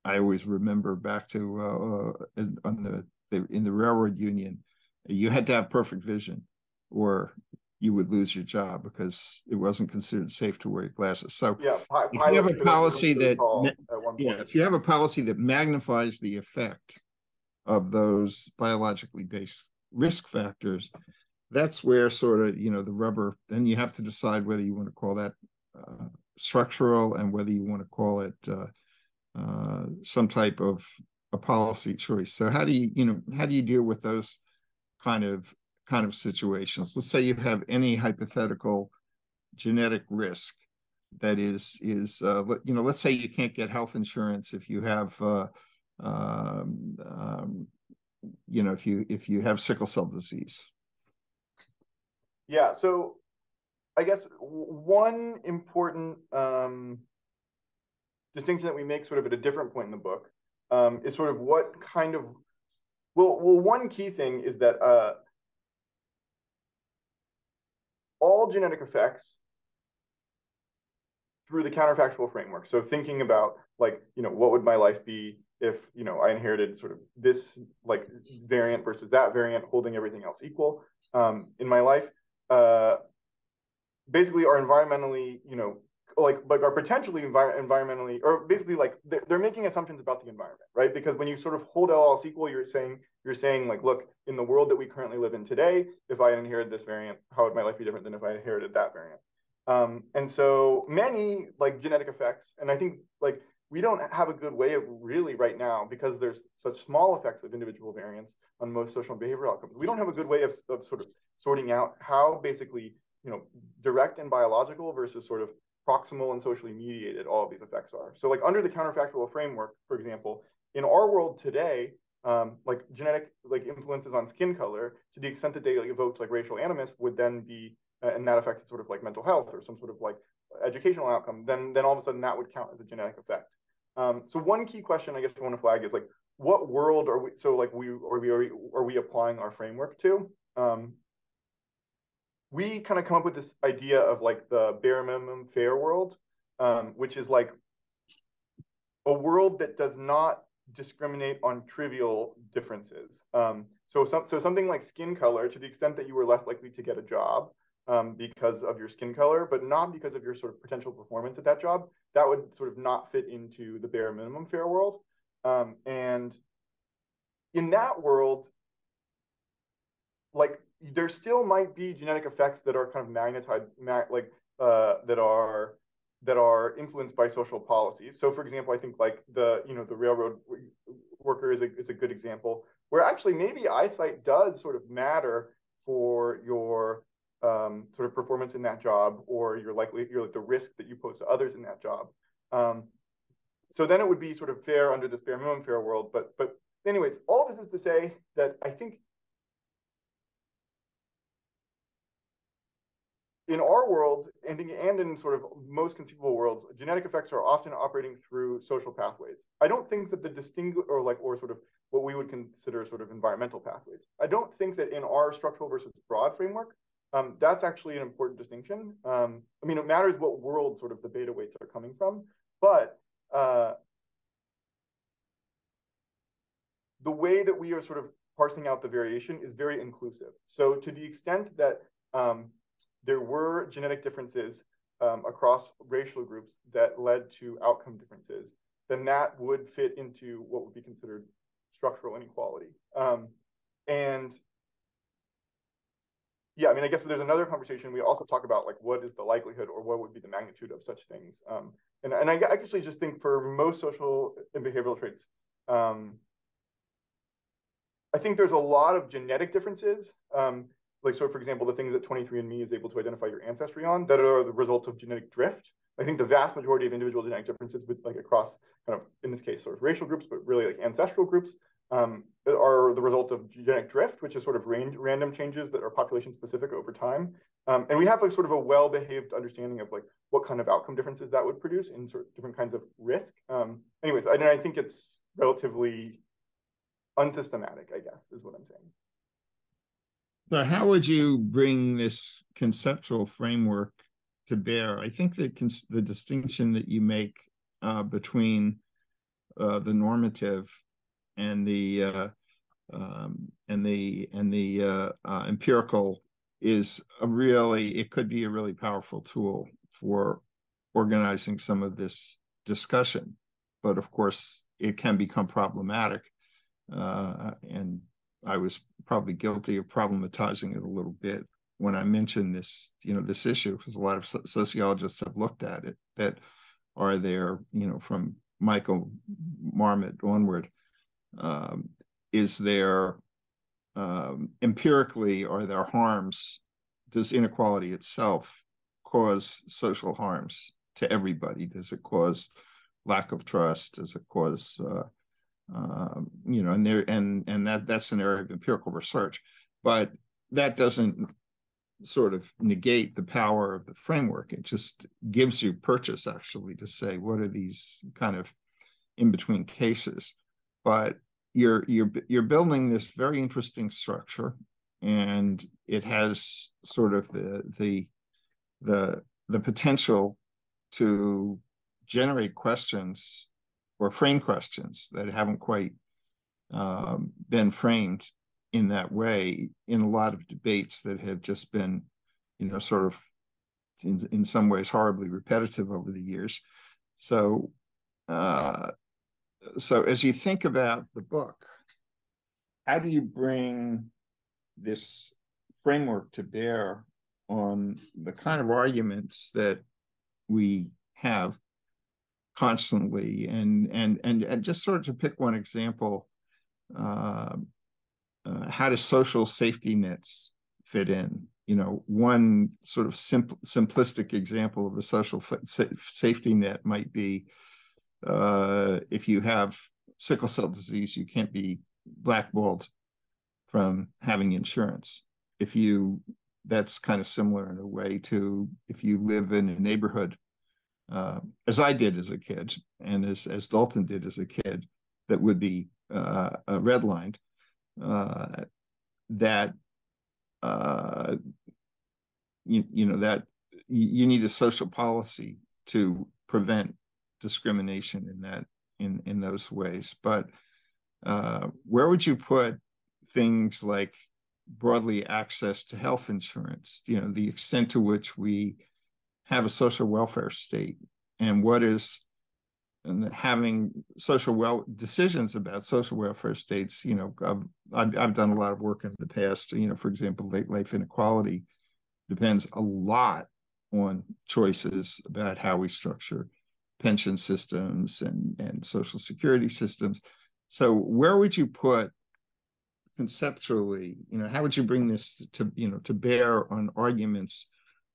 I always remember back to in the railroad union, you had to have perfect vision or you would lose your job because it wasn't considered safe to wear glasses. So yeah, if you have a policy if you have a policy that magnifies the effect of those biologically based risk factors, that's where sort of, the rubber, then you have to decide whether you want to call that structural and whether you want to call it some type of a policy choice. So how do you deal with those kind of situations? Let's say you have any hypothetical genetic risk that is let's say you can't get health insurance if you have if you have sickle cell disease. Yeah, so I guess one important distinction that we make sort of at a different point in the book is sort of what kind of, one key thing is that all genetic effects through the counterfactual framework. So thinking about, like, what would my life be if, I inherited sort of this like variant versus that variant, holding everything else equal in my life, basically are environmentally, like are potentially environmentally, or basically like they're making assumptions about the environment, right? Because when you sort of hold all else equal, you're saying like, look, in the world that we currently live in today, if I inherited this variant, how would my life be different than if I inherited that variant? And so many like genetic effects, and I think like we don't have a good way of really right now, because there's such small effects of individual variants on most social and behavioral outcomes. We don't have a good way of sort of sorting out how basically, direct and biological versus sort of proximal and socially mediated all of these effects are. So like under the counterfactual framework, for example, in our world today, like genetic like influences on skin color, to the extent that they like evoked like racial animus, would then be and that affects sort of like mental health or some sort of like educational outcome, then all of a sudden that would count as a genetic effect. So one key question I guess I want to flag is like, what world are we? So like are we applying our framework to? We kind of come up with this idea of like the bare minimum fair world, which is like a world that does not discriminate on trivial differences. So something like skin color, to the extent that you were less likely to get a job because of your skin color, but not because of your sort of potential performance at that job, that would sort of not fit into the bare minimum fair world. And in that world, like there still might be genetic effects that are kind of that are influenced by social policies. So, for example, I think like the railroad worker is a good example where actually maybe eyesight does sort of matter for your sort of performance in that job, or the risk that you pose to others in that job. So then it would be sort of fair under this bare minimum fair world. But anyways, all this is to say that I think in our world and in sort of most conceivable worlds, genetic effects are often operating through social pathways. I don't think that or sort of what we would consider sort of environmental pathways. I don't think that in our structural versus broad framework, that's actually an important distinction. I mean, it matters what world sort of the beta weights are coming from, but the way that we are sort of parsing out the variation is very inclusive. So to the extent that there were genetic differences across racial groups that led to outcome differences, then that would fit into what would be considered structural inequality. And yeah, I mean, I guess there's another conversation. We also talk about like what is the likelihood or what would be the magnitude of such things. And I actually just think for most social and behavioral traits, I think there's a lot of genetic differences. Like, so for example, the things that 23andMe is able to identify your ancestry on that are the result of genetic drift. I think the vast majority of individual genetic differences across kind of, in this case, sort of racial groups, but really like ancestral groups, are the result of genetic drift, which is sort of random changes that are population specific over time. And we have like sort of a well-behaved understanding of like what kind of outcome differences that would produce in sort of different kinds of risk. Anyways, I think it's relatively unsystematic, I guess, is what I'm saying. So how would you bring this conceptual framework to bear? I think that the distinction that you make between the normative and the empirical is it could be a really powerful tool for organizing some of this discussion. But of course, it can become problematic. And I was probably guilty of problematizing it a little bit when I mentioned this, this issue, because a lot of sociologists have looked at it, that are there, from Michael Marmot onward, is there empirically, are there harms? Does inequality itself cause social harms to everybody? Does it cause lack of trust? Does it cause and that's an area of empirical research, but that doesn't sort of negate the power of the framework. It just gives you purchase actually to say what are these kind of in between cases. But you're building this very interesting structure, and it has sort of the potential to generate questions or frame questions that haven't quite been framed in that way in a lot of debates that have just been, sort of in some ways horribly repetitive over the years. So as you think about the book, how do you bring this framework to bear on the kind of arguments that we have constantly, and just sort of to pick one example, how do social safety nets fit in? One sort of simplistic example of a social safety net might be if you have sickle cell disease, you can't be blackballed from having insurance. That's kind of similar in a way to if you live in a neighborhood, as I did as a kid, and as Dalton did as a kid, that would be redlined, that that you need a social policy to prevent discrimination in those ways. But where would you put things like broadly access to health insurance? The extent to which we have a social welfare state, and what is and having decisions about social welfare states. I've done a lot of work in the past. For example, late life inequality depends a lot on choices about how we structure pension systems and social security systems. So where would you put conceptually, how would you bring this to bear on arguments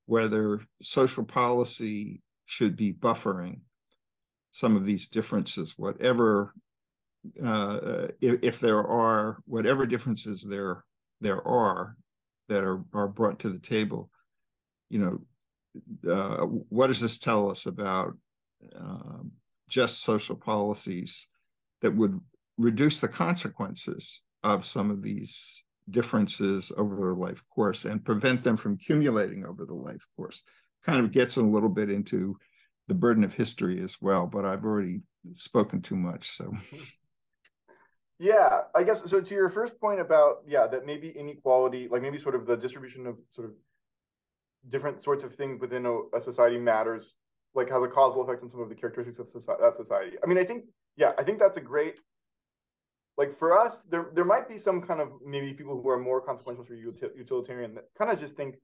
whether social policy should be buffering some of these differences, whatever if there are whatever differences there are that are brought to the table? What does this tell us about just social policies that would reduce the consequences of some of these differences over their life course and prevent them from accumulating over the life course? Kind of gets a little bit into the burden of history as well, but I've already spoken too much. So yeah, I guess so. To your first point about that maybe inequality, like maybe sort of the distribution of sort of different sorts of things within a society matters, like has a causal effect on some of the characteristics of that society. I mean, I think that's a great, like for us, there might be some kind of maybe people who are more consequential for utilitarian that kind of just think,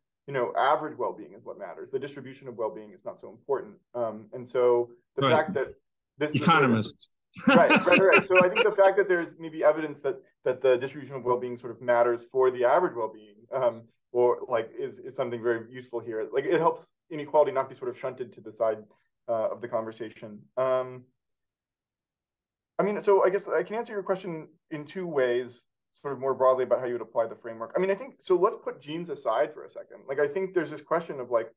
average well-being is what matters. The distribution of well-being is not so important. And so the fact that this economists. Right. So I think the fact that there's maybe evidence that the distribution of well-being sort of matters for the average well-being, or like is something very useful here. Like it helps inequality not be sort of shunted to the side of the conversation. I mean, so I guess I can answer your question in two ways, sort of more broadly about how you would apply the framework. I mean, I think so. Let's put genes aside for a second. Like I think there's this question of like,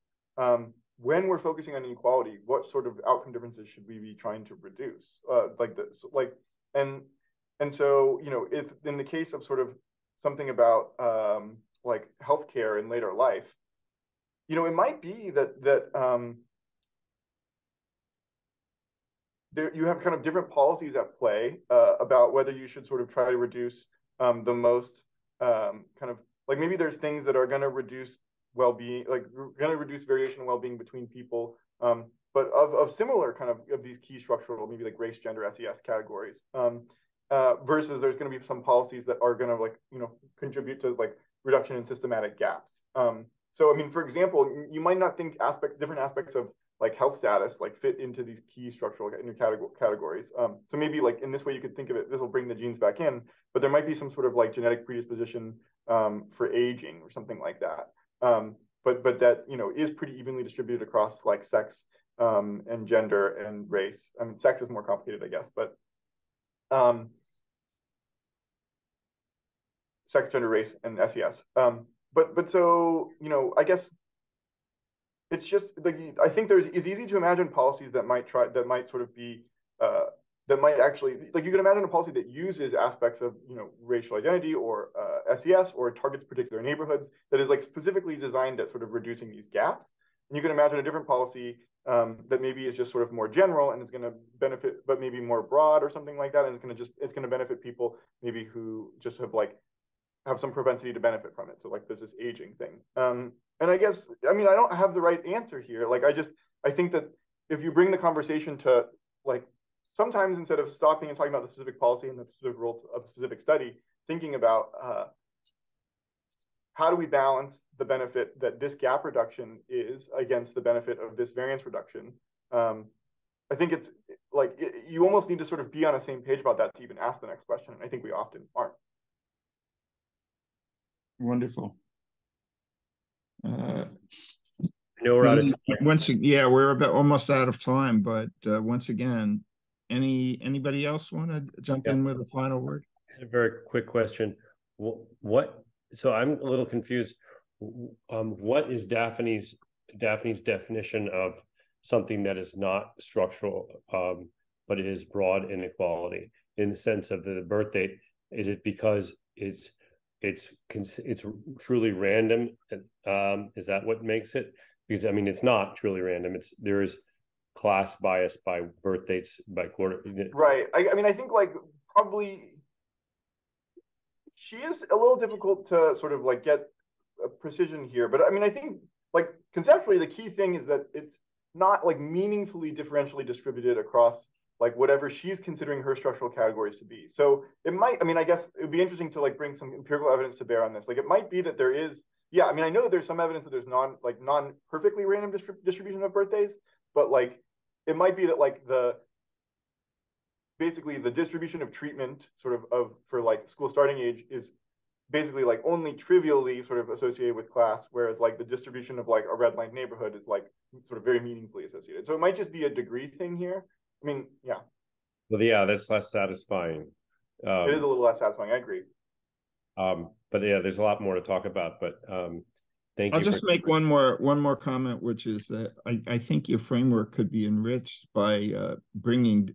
when we're focusing on inequality, what sort of outcome differences should we be trying to reduce? Like this, like, and so if in the case of sort of something about like healthcare in later life, it might be that there you have kind of different policies at play about whether you should sort of try to reduce the most kind of like maybe there's things that are going to reduce well-being, like going to reduce variation in well-being between people, but of similar kind of these key structural, maybe like race, gender, SES categories, versus there's going to be some policies that are going to like contribute to like reduction in systematic gaps. So I mean, for example, you might not think different aspects of like health status like fit into these key structural categories. So maybe like in this way you could think of it, this will bring the genes back in, but there might be some sort of like genetic predisposition for aging or something like that. But that is pretty evenly distributed across like sex and gender and race. I mean, sex is more complicated, I guess, but sex, gender, race, and SES. But so I guess it's just like I think it's easy to imagine policies that might sort of be that might actually, like you can imagine a policy that uses aspects of racial identity or SES or targets particular neighborhoods that is like specifically designed at sort of reducing these gaps. And you can imagine a different policy that maybe is just sort of more general and is going to benefit, but maybe more broad or something like that, and it's going to benefit people maybe who just have some propensity to benefit from it. So like there's this aging thing. And I guess, I mean, I don't have the right answer here. Like I think that if you bring the conversation to like, sometimes instead of stopping and talking about the specific policy and the specific rules of a specific study, thinking about how do we balance the benefit that this gap reduction is against the benefit of this variance reduction. I think it's like, you almost need to sort of be on the same page about that to even ask the next question. And I think we often aren't. Wonderful. I know we're out of time. We're about almost out of time, but once again, anybody else want to jump in with a final word? A very quick question. So I'm a little confused. What is Daphne's definition of something that is not structural, but it is broad inequality in the sense of the birth date? Is it because it's truly random? Is that what makes it? Because I mean, it's not truly random. There is class bias by birth dates by quarter. Right. I mean, I think like probably she is a little difficult to sort of like get a precision here, but I mean, I think like conceptually the key thing is that it's not like meaningfully differentially distributed across like whatever she's considering her structural categories to be. So it might, I mean, I guess it would be interesting to like bring some empirical evidence to bear on this. Like it might be that there is, yeah, I mean, I know that there's some evidence that there's non-perfectly random distribution of birthdays, but like it might be that like basically the distribution of treatment sort of for like school starting age is basically like only trivially sort of associated with class, whereas like the distribution of like a red line neighborhood is like sort of very meaningfully associated. So it might just be a degree thing here. I mean, yeah. Well, yeah, that's less satisfying. It is a little less satisfying. I agree. But yeah, there's a lot more to talk about. But thank you. I'll just make one more comment, which is that I think your framework could be enriched by bringing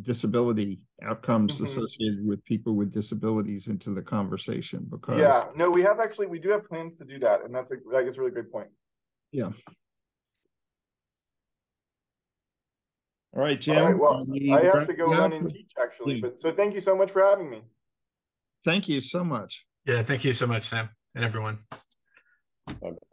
disability outcomes associated with people with disabilities into the conversation. Because yeah, no, we do have plans to do that, and that's a really great point. Yeah. All right, Jim. All right, well, I have to go run and teach actually, but so thank you so much for having me. Thank you so much. Yeah, thank you so much, Sam, and everyone. Okay.